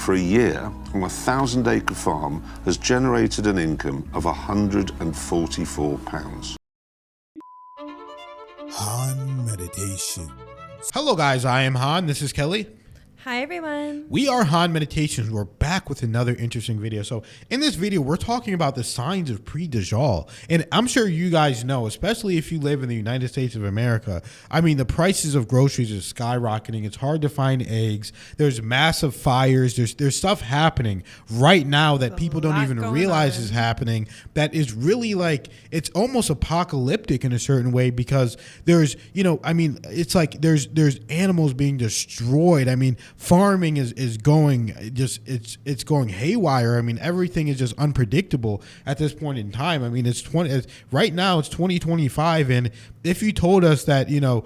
for a year on a 1,000-acre farm has generated an income of £144. Han Meditations. Hello guys, I am Han, this is Kelly. Hi everyone. We are Han Meditations. We're back with another interesting video. So in this video, we're talking about the signs of pre-Dajjal. And I'm sure you guys know, especially if you live in the United States of America, I mean, the prices of groceries are skyrocketing. It's hard to find eggs. There's massive fires. There's stuff happening right now that people don't even realize is happening. That is really like, it's almost apocalyptic in a certain way, because there's, you know, I mean, it's like there's animals being destroyed. I mean, farming is going it's going haywire. I mean, everything is just unpredictable at this point in time. I mean, right now it's 2025, and if you told us that, you know,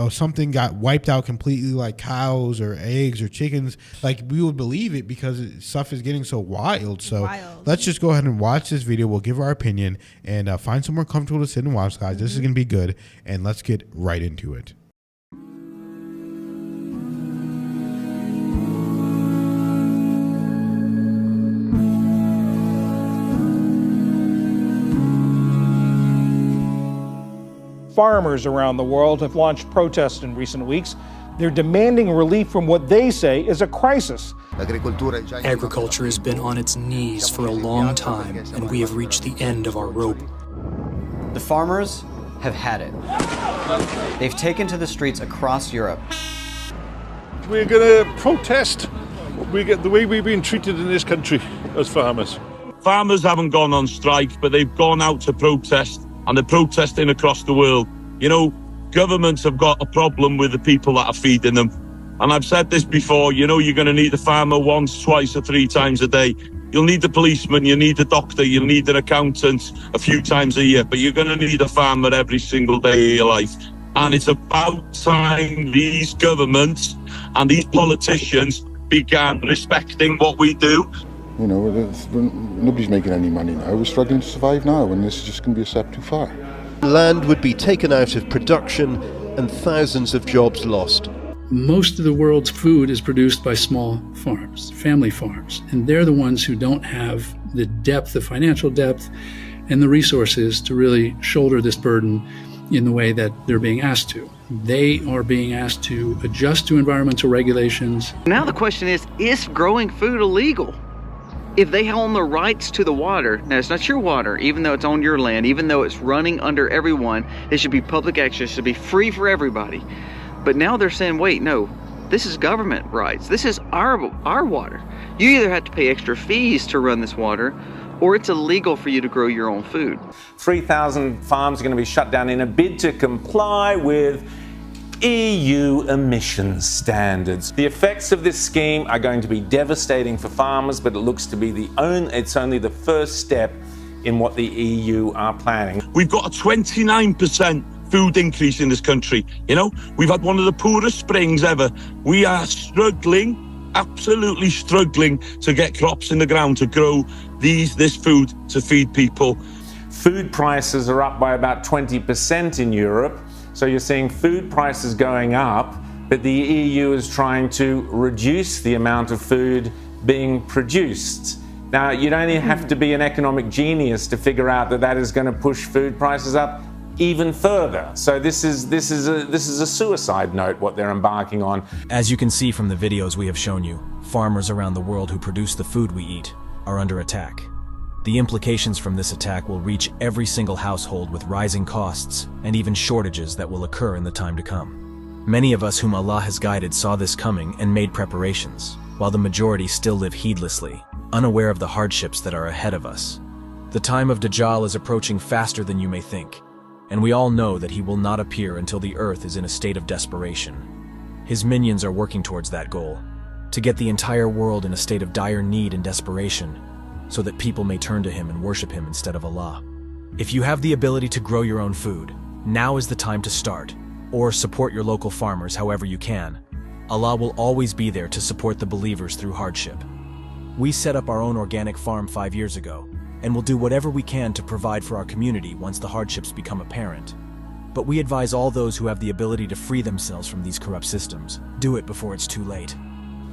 something got wiped out completely, like cows or eggs or chickens, like, we would believe it, because stuff is getting so wild. So let's just go ahead and watch this video. We'll give our opinion and find somewhere comfortable to sit and watch, guys. This is gonna be good, and let's get right into it. Farmers around the world have launched protests in recent weeks. They're demanding relief from what they say is a crisis. Agriculture has been on its knees for a long time, and we have reached the end of our rope. The farmers have had it. They've taken to the streets across Europe. We're going to protest the way we've been treated in this country as farmers. Farmers haven't gone on strike, but they've gone out to protest. And they're protesting across the world. You know, governments have got a problem with the people that are feeding them. And I've said this before, you know, you're going to need the farmer once, twice, or 3 times a day. You'll need the policeman, you need the doctor, you'll need an accountant a few times a year, but you're going to need a farmer every single day of your life. And it's about time these governments and these politicians began respecting what we do. You know, nobody's making any money now. We're struggling to survive now, and this is just going to be a step too far. Land would be taken out of production and thousands of jobs lost. Most of the world's food is produced by small farms, family farms, and they're the ones who don't have the depth, the financial depth, and the resources to really shoulder this burden in the way that they're being asked to. They are being asked to adjust to environmental regulations. Now the question is growing food illegal? If they own the rights to the water, now it's not your water, even though it's on your land, even though it's running under everyone, it should be public access, it should be free for everybody. But now they're saying, wait, no, this is government rights. This is our water. You either have to pay extra fees to run this water, or it's illegal for you to grow your own food. 3,000 farms are going to be shut down in a bid to comply with EU emissions standards. The effects of this scheme are going to be devastating for farmers, but it looks to be it's only the first step in what the EU are planning. We've got a 29% food increase in this country. You know, we've had one of the poorest springs ever. We are struggling, absolutely struggling, to get crops in the ground to grow this food to feed people. Food prices are up by about 20% in Europe. So you're seeing food prices going up, but the EU is trying to reduce the amount of food being produced. Now, you don't even have to be an economic genius to figure out that that is going to push food prices up even further. So this is a suicide note, what they're embarking on. As you can see from the videos we have shown you, farmers around the world who produce the food we eat are under attack. The implications from this attack will reach every single household, with rising costs and even shortages that will occur in the time to come. Many of us whom Allah has guided saw this coming and made preparations, while the majority still live heedlessly, unaware of the hardships that are ahead of us. The time of Dajjal is approaching faster than you may think, and we all know that he will not appear until the earth is in a state of desperation. His minions are working towards that goal, to get the entire world in a state of dire need and desperation, so that people may turn to him and worship him instead of Allah. If you have the ability to grow your own food, now is the time to start, or support your local farmers however you can. Allah will always be there to support the believers through hardship. We set up our own organic farm 5 years ago, and will do whatever we can to provide for our community once the hardships become apparent. But we advise all those who have the ability to free themselves from these corrupt systems, do it before it's too late.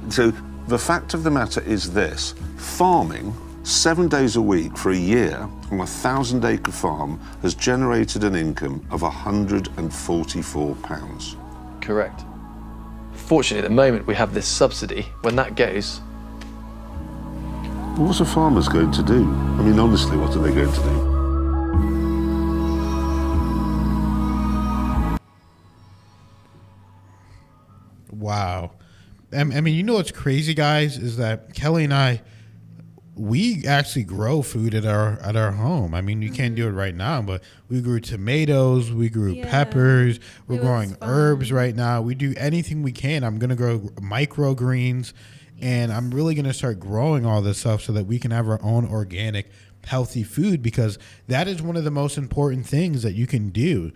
So the fact of the matter is this: farming 7 days a week for a year on a 1,000-acre farm has generated an income of £144. Correct. Fortunately, at the moment, we have this subsidy. When that goes... What's a farmer's going to do? I mean, honestly, what are they going to do? Wow. I mean, you know what's crazy, guys, is that Kelly and I, we actually grow food at our home. I mean, you can't do it right now, but we grew tomatoes, we grew peppers, we're growing herbs right now. We do anything we can. I'm going to grow microgreens, and I'm really going to start growing all this stuff so that we can have our own organic, healthy food, because that is one of the most important things that you can do.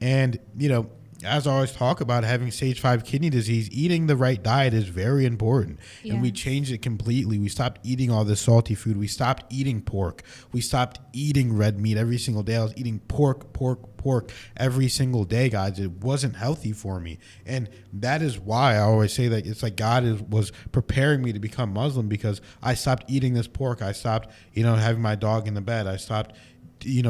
And, you know, as I always talk about, having stage 5 kidney disease, eating the right diet is very important. Yes. And we changed it completely. We stopped eating all this salty food. We stopped eating pork. We stopped eating red meat every single day. I was eating pork every single day, guys. It wasn't healthy for me. And that is why I always say that it's like God was preparing me to become Muslim, because I stopped eating this pork. I stopped, having my dog in the bed. I stopped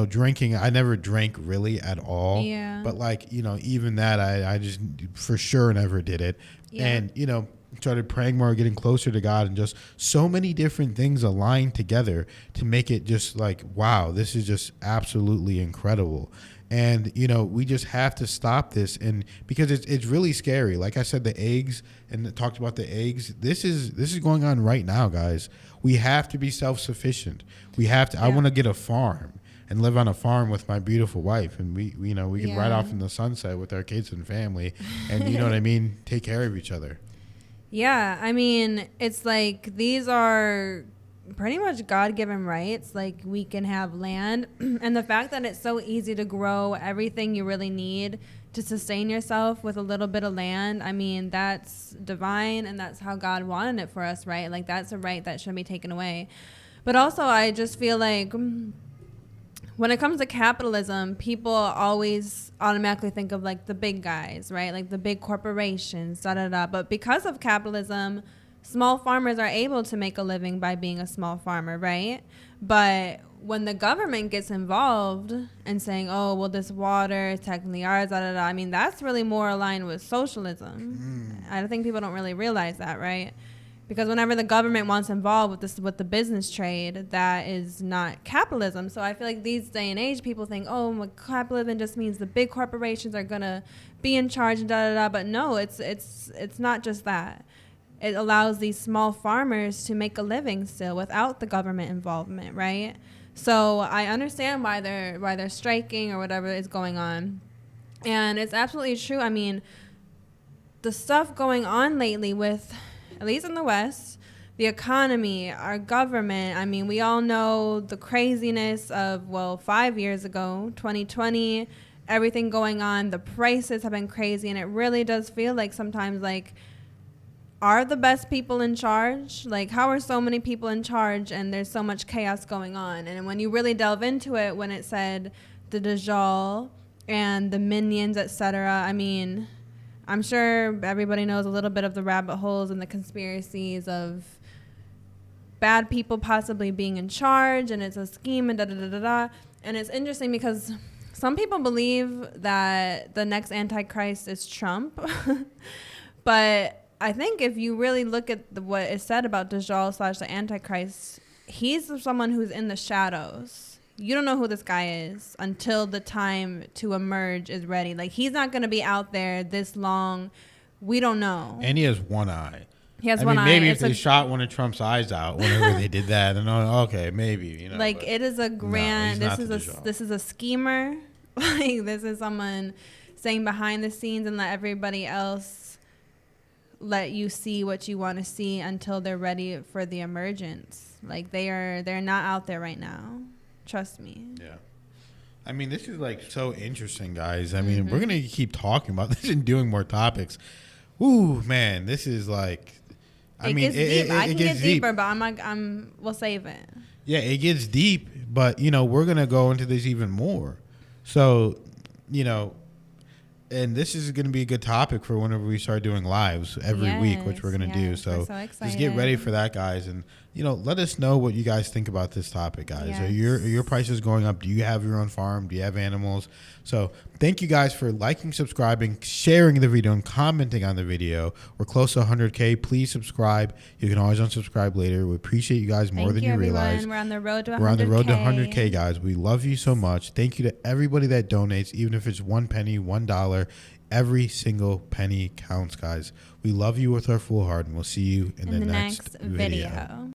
drinking. I never drank really at all. Yeah. But even that, I just for sure never did it. Yeah. And, started praying more, getting closer to God, and just so many different things aligned together to make it just like, wow, this is just absolutely incredible. And, we just have to stop this. And because it's really scary. Like I said, the eggs, and talked about the eggs. This is going on right now, guys. We have to be self-sufficient. We have to, I want to get a farm and live on a farm with my beautiful wife, and we can ride off in the sunset with our kids and family, and you know what I mean, take care of each other. Yeah, I mean, it's like these are pretty much God-given rights. Like, we can have land, and the fact that it's so easy to grow everything you really need to sustain yourself with a little bit of land, I mean, that's divine, and that's how God wanted it for us, right? Like, that's a right that shouldn't be taken away. But also, I just feel like when it comes to capitalism, people always automatically think of like the big guys, right? Like the big corporations, But because of capitalism, small farmers are able to make a living by being a small farmer, right? But when the government gets involved and saying, oh, well, this water is technically ours, I mean, that's really more aligned with socialism. I think people don't really realize that, right? Because whenever the government wants involved with the business trade, that is not capitalism. So I feel like these day and age, people think, oh, well, capitalism just means the big corporations are gonna be in charge and But no, it's not just that. It allows these small farmers to make a living still without the government involvement, right? So I understand why they're striking or whatever is going on, and it's absolutely true. I mean, the stuff going on lately with, at least in the West, the economy, our government. I mean, we all know the craziness of, 5 years ago, 2020, everything going on. The prices have been crazy, and it really does feel like sometimes, like, are the best people in charge? Like, how are so many people in charge and there's so much chaos going on? And when you really delve into it, when it said the Dajjal and the minions, etc., I mean, I'm sure everybody knows a little bit of the rabbit holes and the conspiracies of bad people possibly being in charge, and it's a scheme and And it's interesting because some people believe that the next Antichrist is Trump. But I think if you really look at what is said about Dajjal / the Antichrist, he's someone who's in the shadows. You don't know who this guy is until the time to emerge is ready. Like, he's not going to be out there this long. We don't know. And he has one eye. He has one eye. Maybe if they shot one of Trump's eyes out whenever they did that, then okay, maybe, Like, it is a grand. No, this is a schemer. Like, this is someone staying behind the scenes and let everybody else let you see what you want to see until they're ready for the emergence. Like, they're not out there right now. Trust me. Yeah. I mean, this is like so interesting, guys. I mean, we're going to keep talking about this and doing more topics. Ooh, man, this is like, I mean, it can get deeper, but we'll save it. Yeah, it gets deep, but we're going to go into this even more. So, And this is going to be a good topic for whenever we start doing lives every week, which we're going to do. So, just get ready for that, guys. And, you know, let us know what you guys think about this topic, guys. Yes. Are your prices going up? Do you have your own farm? Do you have animals? So thank you guys for liking, subscribing, sharing the video, and commenting on the video. We're close to 100K. Please subscribe. You can always unsubscribe later. We appreciate you guys more than you realize. We're on the road to 100K. We're on the road to 100K, guys. We love you so much. Thank you to everybody that donates, even if it's 1 penny, $1. Every single penny counts, guys. We love you with our full heart, and we'll see you in the next video.